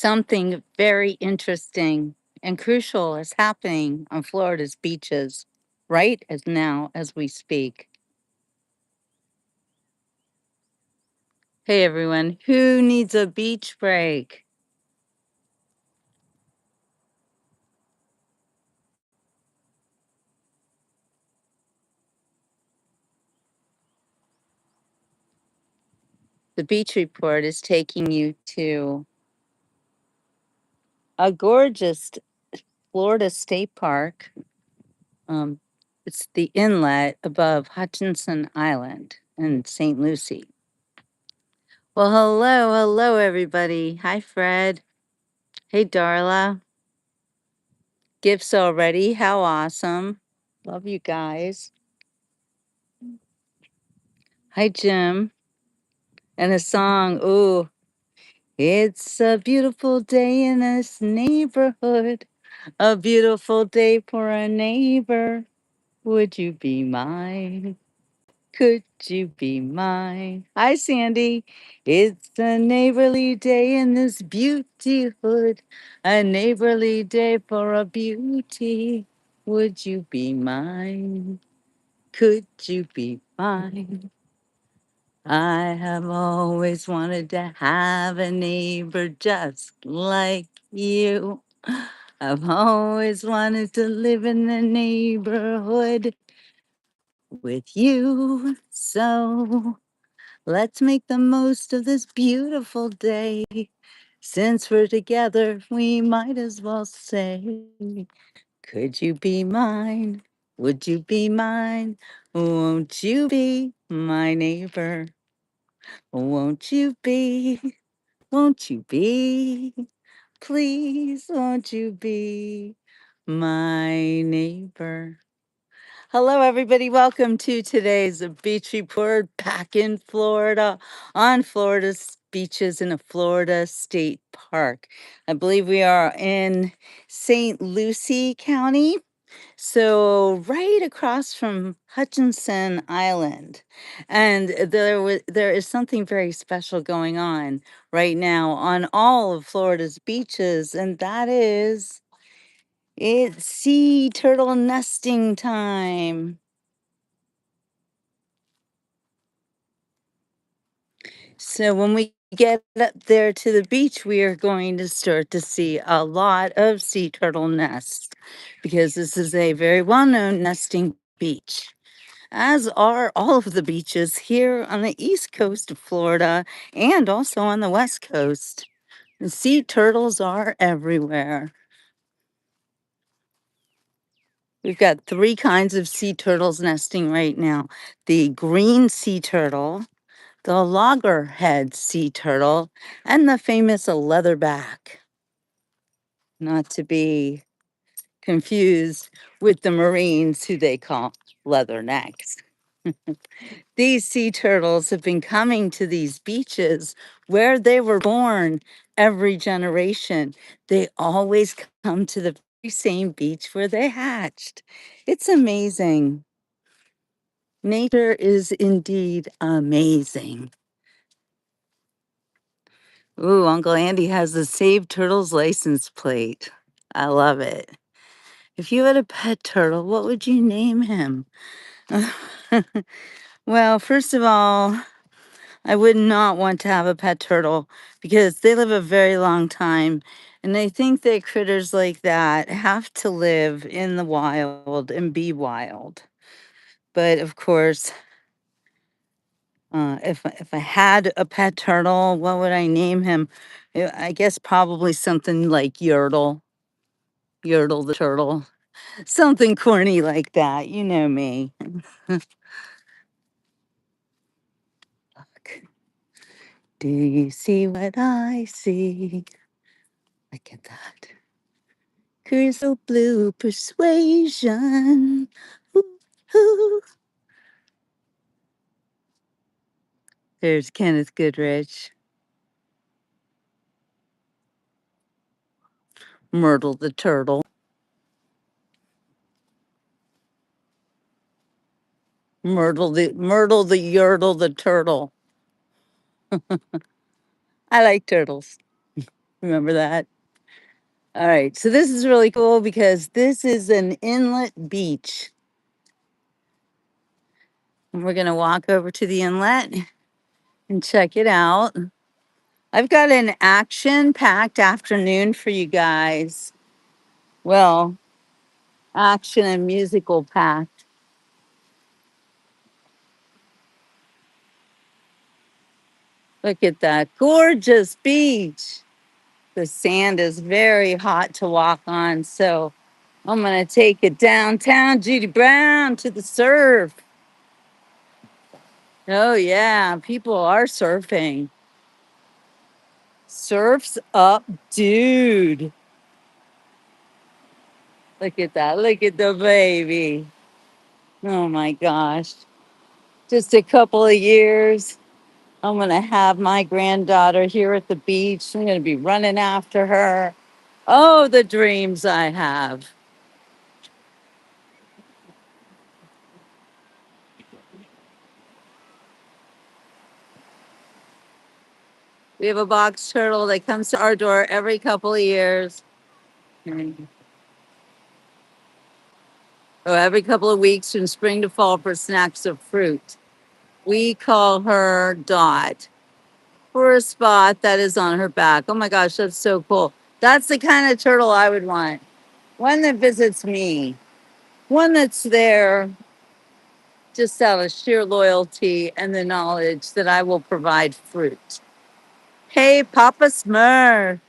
Something very interesting and crucial is happening on Florida's beaches right as now as we speak. Hey everyone, who needs a beach break? The beach report is taking you to a gorgeous Florida State Park. Um, it's the inlet above Hutchinson Island in St. Lucie. Well, hello, everybody. Hi, Fred. Hey, Darla. Gifts already. How awesome. Love you guys. Hi, Jim. And a song. Ooh, it's a beautiful day in this neighborhood. A beautiful day for a neighbor. Would you be mine? Could you be mine? Hi, Sandy. It's a neighborly day in this beauty hood. A neighborly day for a beauty. Would you be mine? Could you be mine? I have always wanted to have a neighbor just like you. I've always wanted to live in the neighborhood with you. So let's make the most of this beautiful day. Since we're together, we might as well say, could you be mine? Would you be mine? Won't you be my neighbor? Won't you be? Won't you be? Please, won't you be my neighbor? Hello, everybody. Welcome to today's Beach Report back in Florida on Florida's beaches in a Florida State Park. I believe we are in St. Lucie County. So right across from Hutchinson Island, and there is something very special going on right now on all of Florida's beaches, and that is it's sea turtle nesting time. So when we get up there to the beach, we are going to start to see a lot of sea turtle nests because this is a very well-known nesting beach, as are all of the beaches here on the east coast of Florida and also on the west coast. The sea turtles are everywhere. We've got three kinds of sea turtles nesting right now: the green sea turtle, the loggerhead sea turtle, and the famous leatherback, not to be confused with the Marines who they call leathernecks. These sea turtles have been coming to these beaches where they were born every generation. They always come to the very same beach where they hatched. It's amazing. Nature is indeed amazing. Ooh, Uncle Andy has the Save Turtles license plate. I love it. If you had a pet turtle, what would you name him? Well, first of all, I would not want to have a pet turtle because they live a very long time. And I think that critters like that have to live in the wild and be wild. But of course, if I had a pet turtle, what would I name him? I guess probably something like Yertle, Yertle the turtle, something corny like that. You know me. Look, do you see what I see? Look at that. Crystal blue persuasion. Ooh, ooh. There's Kenneth Goodrich. Myrtle the turtle. Myrtle the Yertle the turtle. I like turtles. Remember that? All right. So this is really cool because this is an inlet beach. And we're going to walk over to the inlet and check it out. I've got an action packed afternoon for you guys. Well, action and musical packed. Look at that gorgeous beach. The sand is very hot to walk on. So I'm going to take it downtown, Judy Brown, to the surf. Oh, yeah. People are surfing. Surf's up, dude. Look at that. Look at the baby. Oh, my gosh. Just a couple of years. I'm going to have my granddaughter here at the beach. I'm going to be running after her. Oh, the dreams I have. We have a box turtle that comes to our door every couple of years. Oh, every couple of weeks from spring to fall for snacks of fruit. We call her Dot for a spot that is on her back. Oh my gosh, that's so cool. That's the kind of turtle I would want. One that visits me, one that's there just out of sheer loyalty and the knowledge that I will provide fruit. Hey, Papa Smurf.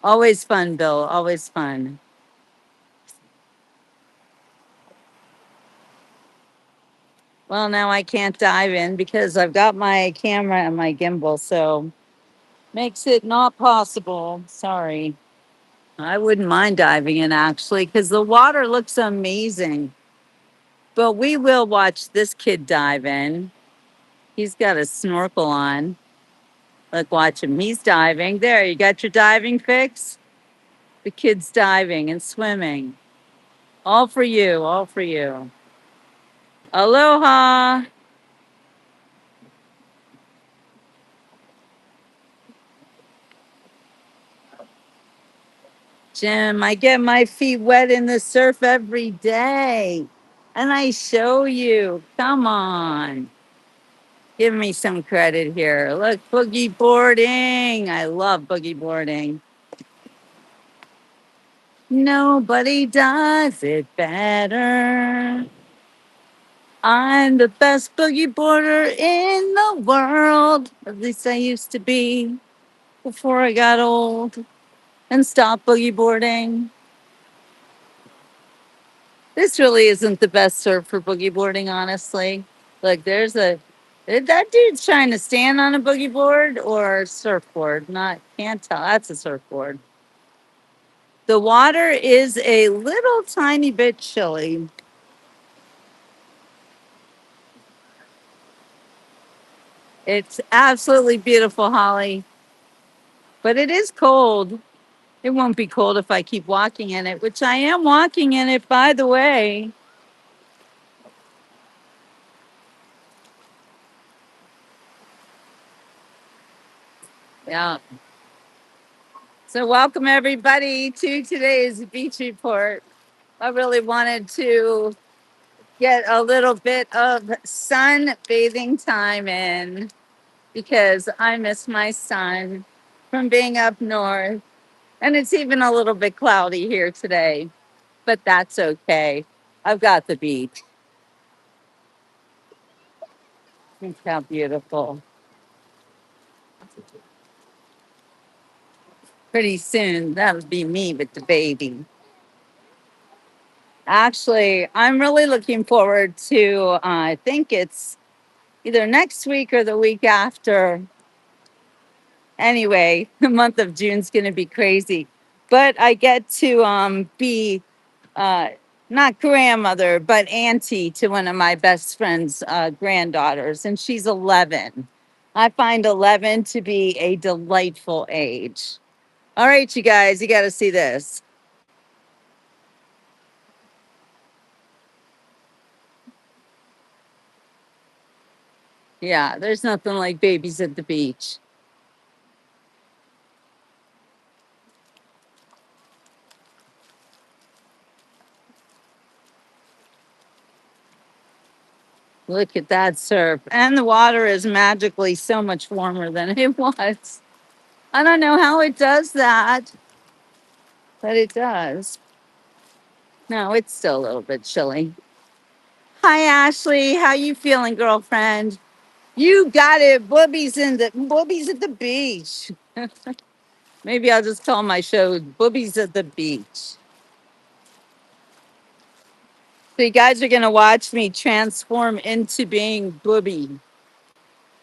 Always fun, Bill. Always fun. Well, now I can't dive in because I've got my camera and my gimbal, so makes it not possible. Sorry. I wouldn't mind diving in actually because the water looks amazing. But we will watch this kid dive in. He's got a snorkel on. Look, watch him. He's diving. There, you got your diving fix? The kid's diving and swimming. All for you. All for you. Aloha. Jim, I get my feet wet in the surf every day. And I show you. Come on. Give me some credit here. Look, boogie boarding. I love boogie boarding. Nobody does it better. I'm the best boogie boarder in the world. At least I used to be before I got old and stopped boogie boarding. This really isn't the best surf for boogie boarding, honestly. Like, that dude's trying to stand on a boogie board or surfboard. Not can't tell. That's a surfboard. The water is a little tiny bit chilly. It's absolutely beautiful, Holly, but it is cold. It won't be cold if I keep walking in it, which I am walking in it, by the way. Yeah. So, welcome everybody to today's beach report. I really wanted to get a little bit of sun bathing time in because I miss my son from being up north. And it's even a little bit cloudy here today, but that's okay. I've got the beach. Look how beautiful. Pretty soon, that'll be me with the baby. Actually, I'm really looking forward to, I think it's either next week or the week after. Anyway, the month of June's going to be crazy. But I get to be uh, not grandmother, but auntie to one of my best friend's granddaughters, and she's 11. I find 11 to be a delightful age. All right, you guys, you got to see this. Yeah, there's nothing like babies at the beach. Look at that surf. And the water is magically so much warmer than it was. I don't know how it does that, but it does. No, it's still a little bit chilly. Hi Ashley, how you feeling, girlfriend? You got it. Boobies at the beach. Maybe I'll just call my show Boobies at the Beach. So you guys are gonna watch me transform into being Booby.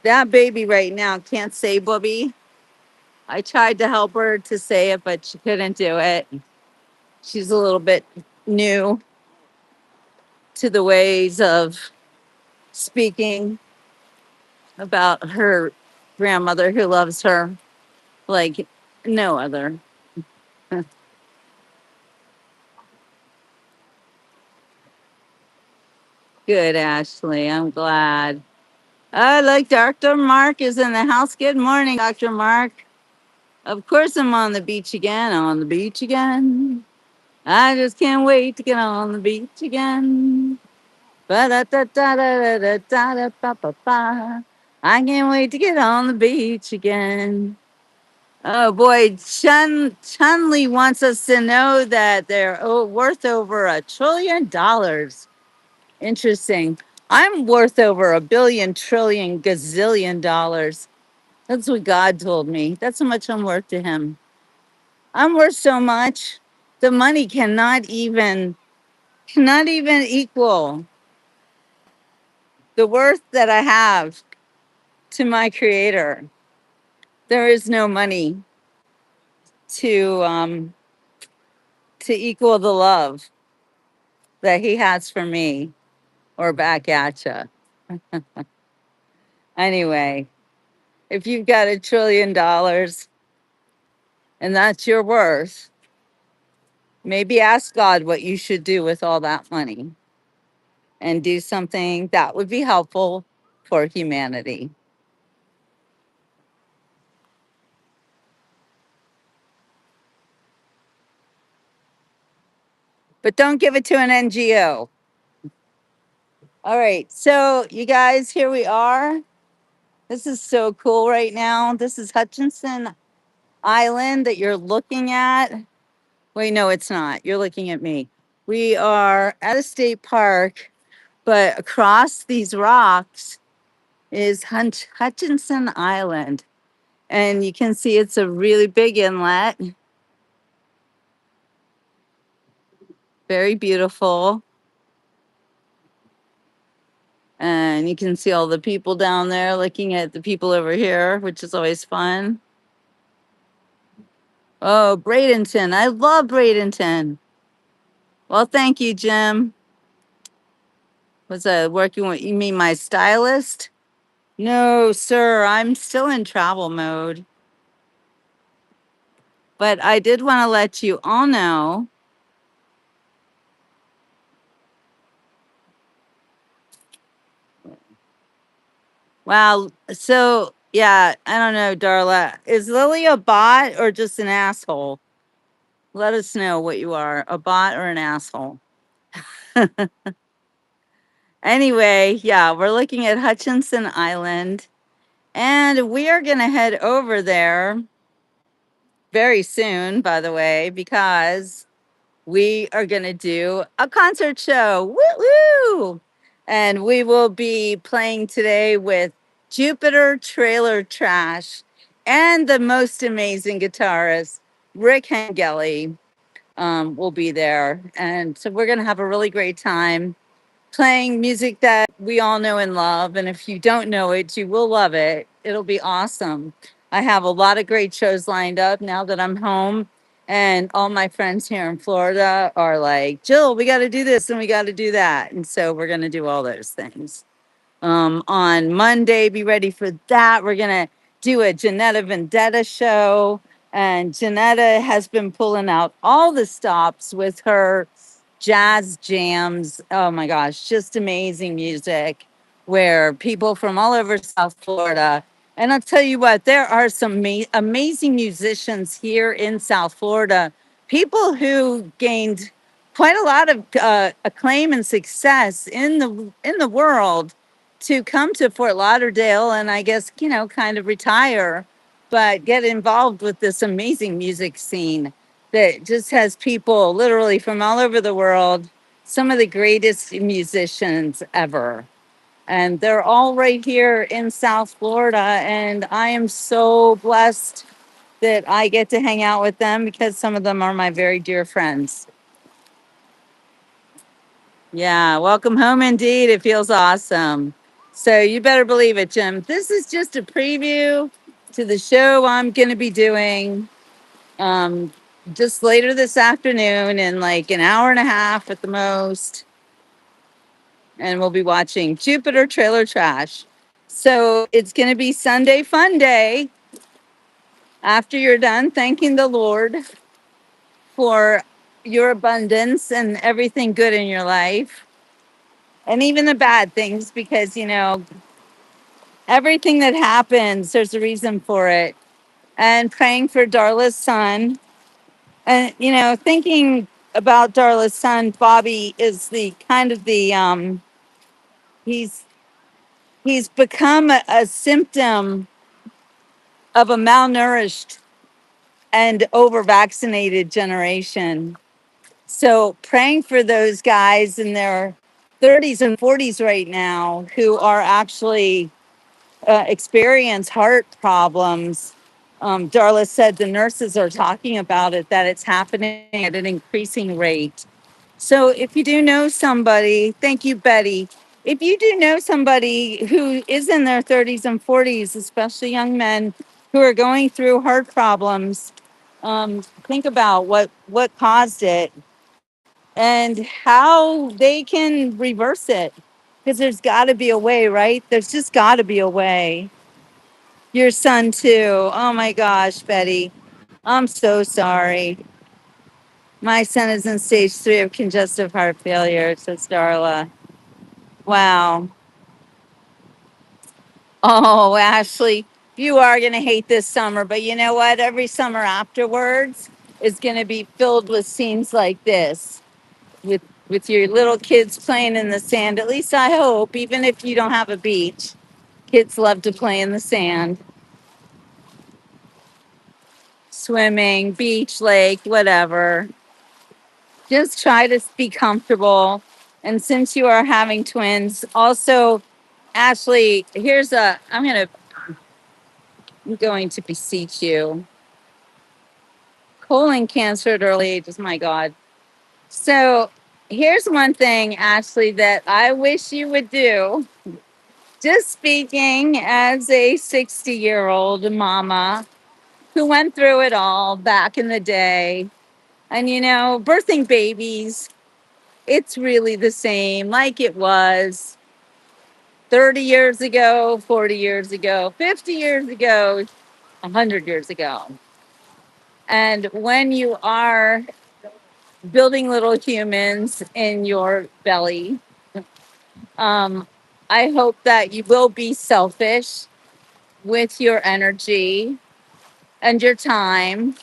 That baby right now can't say Booby. I tried to help her to say it, but she couldn't do it. She's a little bit new to the ways of speaking about her grandmother who loves her like no other. Good, Ashley. I'm glad. Look, Dr. Mark is in the house. Good morning, Dr. Mark. Of course, I'm on the beach again. On the beach again. I just can't wait to get on the beach again. Ba-da-da-da-da-da-da-da-ba-ba-ba. I can't wait to get on the beach again. Oh boy, Chun Li wants us to know that they're worth over $1 trillion. Interesting. I'm worth over 1 billion, trillion, gazillion dollars. That's what God told me. That's how much I'm worth to Him. I'm worth so much. The money cannot even equal the worth that I have to my Creator. There is no money to to equal the love that He has for me or back at you. Anyway, if you've got $1 trillion and that's your worth, maybe ask God what you should do with all that money and do something that would be helpful for humanity. But don't give it to an NGO. All right, so you guys, here we are. This is so cool right now. This is Hutchinson Island that you're looking at. Wait, no, it's not. You're looking at me. We are at a state park, but across these rocks is Hutchinson Island. And you can see it's a really big inlet, very beautiful. And you can see all the people down there looking at the people over here, which is always fun. Oh, Bradenton. I love Bradenton. Well, thank you, Jim. Was I working with, you mean my stylist? No, sir. I'm still in travel mode. But I did want to let you all know. Wow. So, yeah, I don't know, Darla. Is Lily a bot or just an asshole? Let us know what you are, a bot or an asshole. Anyway, yeah, we're looking at Hutchinson Island and we are going to head over there very soon, by the way, because we are going to do a concert show. Woo woo! And we will be playing today with Jupiter Trailer Trash and the most amazing guitarist, Rick Hengeli, will be there. And so we're going to have a really great time playing music that we all know and love. And if you don't know it, you will love it. It'll be awesome. I have a lot of great shows lined up now that I'm home. And all my friends here in Florida are like, Jill, we got to do this and we got to do that. And so we're going to do all those things. On Monday, be ready for that. We're going to do a Janetta Vendetta show. And Janetta has been pulling out all the stops with her jazz jams. Oh my gosh, just amazing music where people from all over South Florida. And I'll tell you what, there are some amazing musicians here in South Florida, people who gained quite a lot of acclaim and success in the world to come to Fort Lauderdale and I guess, kind of retire, but get involved with this amazing music scene that just has people literally from all over the world, some of the greatest musicians ever. And they're all right here in South Florida. And I am so blessed that I get to hang out with them because some of them are my very dear friends. Yeah, welcome home indeed. It feels awesome. So you better believe it, Jim. This is just a preview to the show I'm going to be doing um, just later this afternoon in like an hour and a half at the most. And we'll be watching Jupiter Trailer Trash. So it's going to be Sunday Fun Day after you're done thanking the Lord for your abundance and everything good in your life and even the bad things because, everything that happens, there's a reason for it. And praying for Darla's son. And, thinking about Darla's son, Bobby is the kind of he's, he's become a symptom of a malnourished and over vaccinated generation. So praying for those guys in their 30s and 40s right now who are actually experience heart problems. Darla said the nurses are talking about it, that it's happening at an increasing rate. So if you do know somebody, thank you, Betty. If you do know somebody who is in their 30s and 40s, especially young men who are going through heart problems, think about what caused it and how they can reverse it. Because there's got to be a way, right? There's just got to be a way. Your son, too. Oh my gosh, Betty. I'm so sorry. My son is in stage 3 of congestive heart failure, says Darla. Wow. Oh, Ashley, you are going to hate this summer, but you know what? Every summer afterwards is going to be filled with scenes like this with your little kids playing in the sand. At least I hope, even if you don't have a beach, kids love to play in the sand, swimming, beach, lake, whatever. Just try to be comfortable. And since you are having twins, also, Ashley, I'm going to beseech you. Colon cancer at early ages, my God. So here's one thing, Ashley, that I wish you would do. Just speaking as a 60-year-old mama who went through it all back in the day. And, birthing babies, it's really the same like it was 30 years ago, 40 years ago, 50 years ago, 100 years ago. And when you are building little humans in your belly, um, I hope that you will be selfish with your energy and your time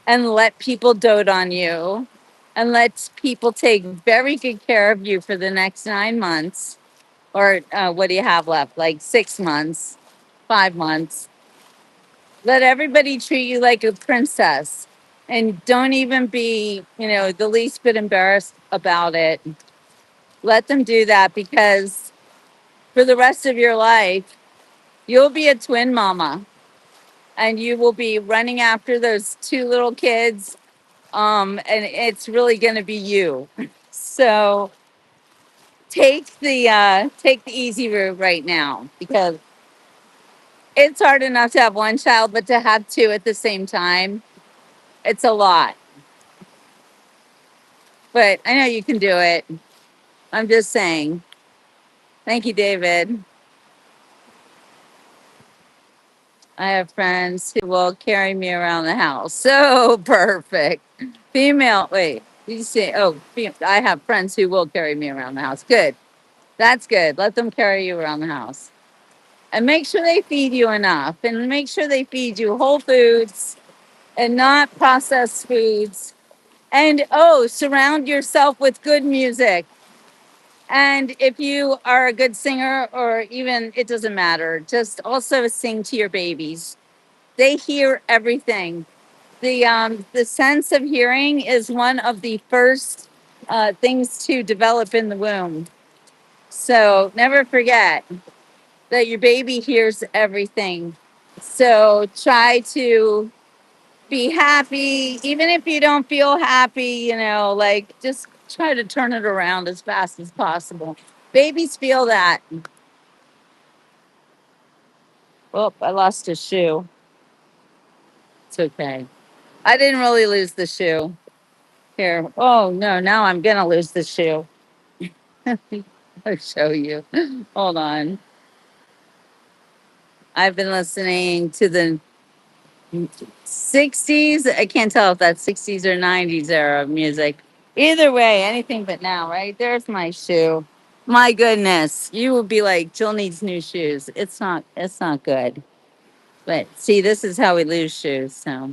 and let people dote on you and let people take very good care of you for the next 9 months. Or what do you have left? Like 6 months, 5 months. Let everybody treat you like a princess and don't even be, the least bit embarrassed about it. Let them do that because for the rest of your life, you'll be a twin mama and you will be running after those two little kids. And it's really going to be you. So take the easy route right now because it's hard enough to have one child, but to have two at the same time, it's a lot. But I know you can do it. I'm just saying. Thank you, David. I have friends who will carry me around the house. So perfect. Female, wait, did you say, I have friends who will carry me around the house. Good. That's good. Let them carry you around the house. And make sure they feed you enough and make sure they feed you whole foods and not processed foods. And surround yourself with good music. And if you are a good singer, or even it doesn't matter, just also sing to your babies. They hear everything. The sense of hearing is one of the first things to develop in the womb. So never forget that your baby hears everything. So try to be happy, even if you don't feel happy, like just try to turn it around as fast as possible. Babies feel that. Oh, I lost a shoe. It's okay. I didn't really lose the shoe. Here. Oh, no, now I'm going to lose the shoe. I'll show you. Hold on. I've been listening to the 60s. I can't tell if that's 60s or 90s era of music. Either way, anything but now, right? There's my shoe. My goodness. You will be like, Jill needs new shoes. It's not good. But see, this is how we lose shoes. So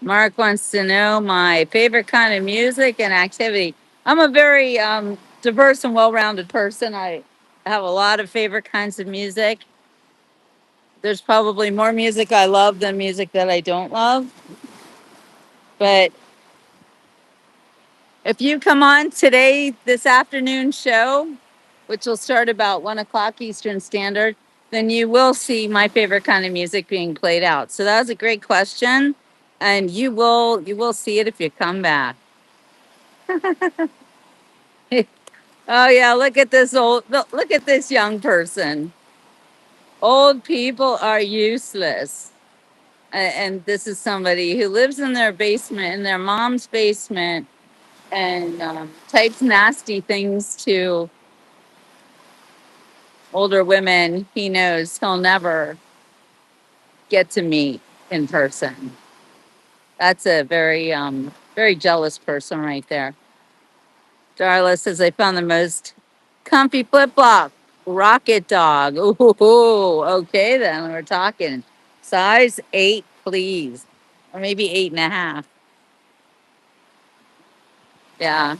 Mark wants to know my favorite kind of music and activity. I'm a very diverse and well-rounded person. I have a lot of favorite kinds of music. There's probably more music I love than music that I don't love. But if you come on today, this afternoon show, which will start about 1 o'clock Eastern Standard, then you will see my favorite kind of music being played out. So that was a great question, and you will see it if you come back. Oh yeah, look at this young person. Old people are useless. And this is somebody who lives in their basement, in their mom's basement, and types nasty things to older women he knows he'll never get to meet in person. That's a very jealous person right there. Darla says I found the most comfy flip flop. Rocket dog. Ooh, okay then. We're talking. Size 8, please. Or maybe 8.5. Yeah.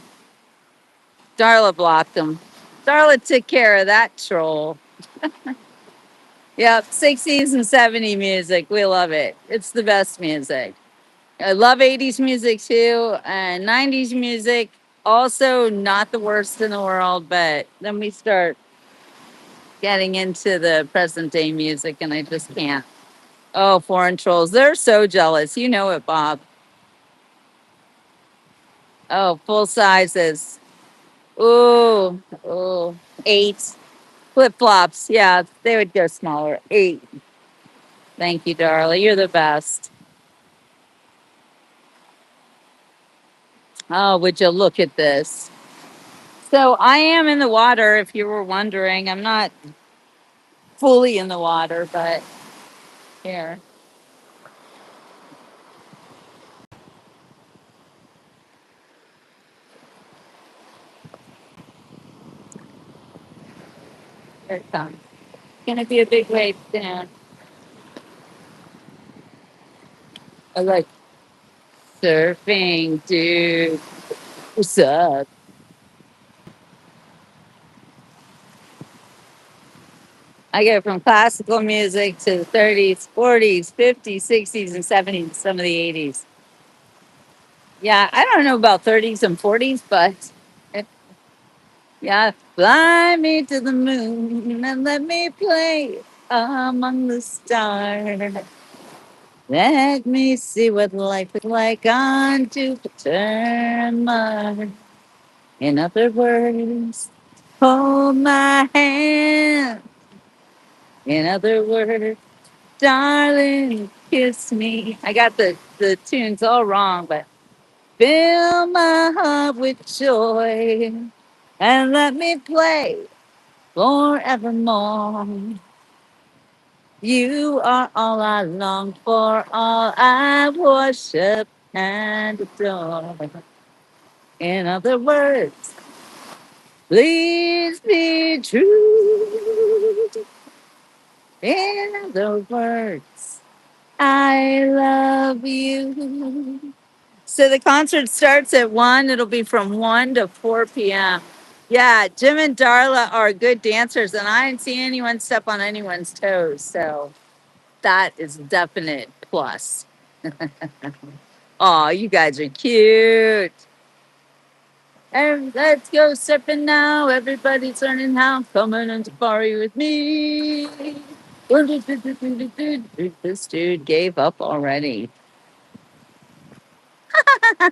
Darla blocked him. Darla took care of that troll. Yep, 60s and 70s music. We love it. It's the best music. I love 80s music too, and 90s music. Also, not the worst in the world, but then we start getting into the present day music, and I just can't. Oh, foreign trolls. They're so jealous. You know it, Bob. Oh, full sizes. Ooh, ooh. 8. Flip flops. Yeah, they would go smaller. 8. Thank you, darling. You're the best. Oh, would you look at this? So I am in the water, if you were wondering. I'm not fully in the water, but here. Here it comes. It's gonna be a big wave soon. I like surfing, dude. What's up? I go from classical music to the 30s, 40s, 50s, 60s, and 70s, some of the 80s. Yeah, I don't know about 30s and 40s, but eh, yeah, fly me to the moon and let me play among the stars. Let me see what life is like on Jupiter and Mars. In other words, hold my hand. In other words, darling, kiss me. I got the tunes all wrong, but fill my heart with joy and let me play forevermore. You are all I long for, all I worship and adore. In other words, please be true. In other words. I love you. So the concert starts at 1. It'll be from 1 to 4 p.m. Yeah, Jim and Darla are good dancers, and I didn't see anyone step on anyone's toes. So that is definite plus. Oh, you guys are cute. And let's go surfing now. Everybody's learning how. Come on and safari with me. This dude gave up already.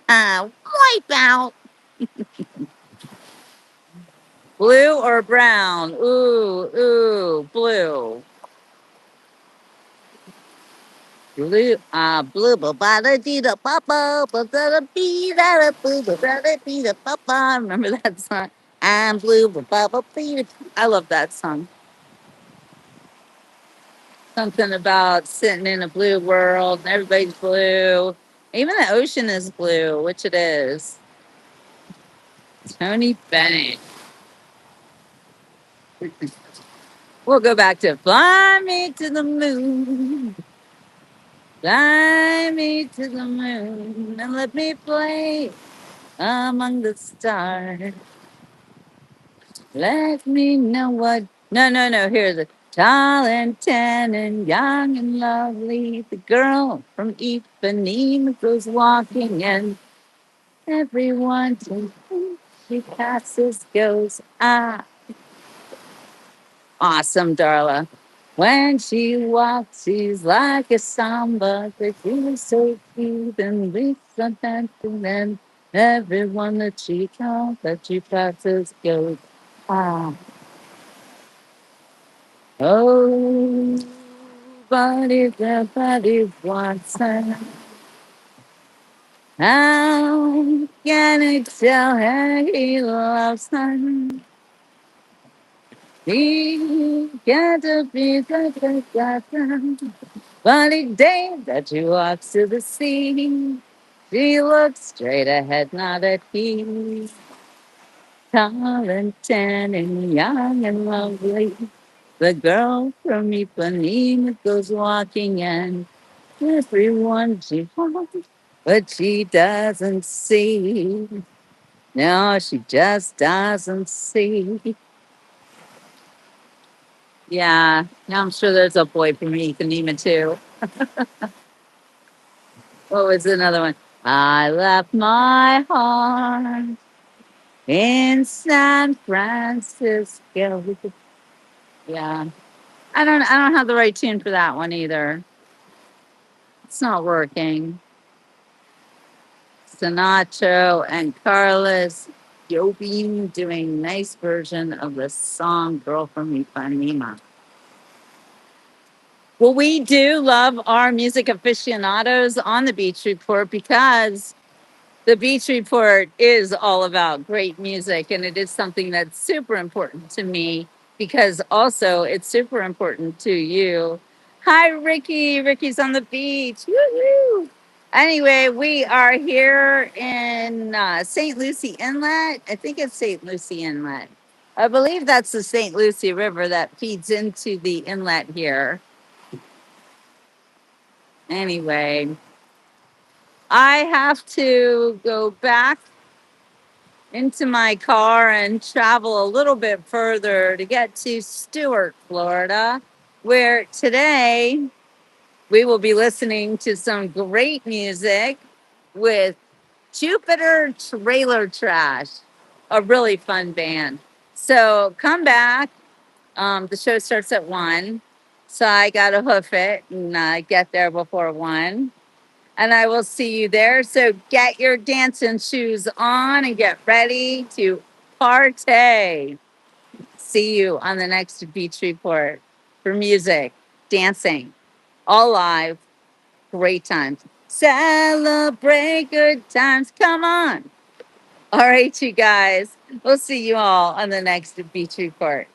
Wipe out. Blue or brown? Ooh, ooh, blue. Blue, blue, ba ba da dee da ba ba ba da da bee da da boo ba da da bee da ba ba. Remember that song? I'm blue, ba ba ba bee. I love that song. Something about sitting in a blue world and everybody's blue. Even the ocean is blue, which it is. Tony Bennett. We'll go back to Fly Me to the Moon. Fly me to the moon and let me play among the stars. Let me know what. No, no, no. Here's it. Tall and tan and young and lovely. The girl from Ipanema goes walking, and everyone to whom she passes goes, ah, awesome, Darla. When she walks, she's like a samba that feels so cute and leaves a dancing, and everyone that she calls, that she passes goes, ah, oh, buddy, the buddy Watson. How can I tell her he loves her? He can't be the funny day that she walks to the sea. She looks straight ahead, not at me. Tall and tan and young and lovely. The girl from Ipanema goes walking, and everyone she wants, but she doesn't see. No, she just doesn't see. Yeah, I'm sure there's a boy from Ipanema too. What was another one? I left my heart in San Francisco. Yeah. I don't have the right tune for that one either. It's not working. Sinatra and Carlos Jobim doing nice version of the song Girl from Ipanema. Well, we do love our music aficionados on the Beach Report because the Beach Report is all about great music, and it is something that's super important to me because also it's super important to you. Hi, Ricky. Ricky's on the beach. Woo-hoo. Anyway, we are here in St. Lucie Inlet. I think it's St. Lucie Inlet. I believe that's the St. Lucie River that feeds into the inlet here. Anyway, I have to go back into my car and travel a little bit further to get to Stuart, Florida, where today we will be listening to some great music with Jupiter Trailer Trash, a really fun band. So come back. The show starts at 1. So I got to hoof it and get there before 1. And I will see you there. So get your dancing shoes on and get ready to partay. See you on the next Beach Report for music, dancing, all live, great times. Celebrate good times. Come on. All right, you guys. We'll see you all on the next Beach Report.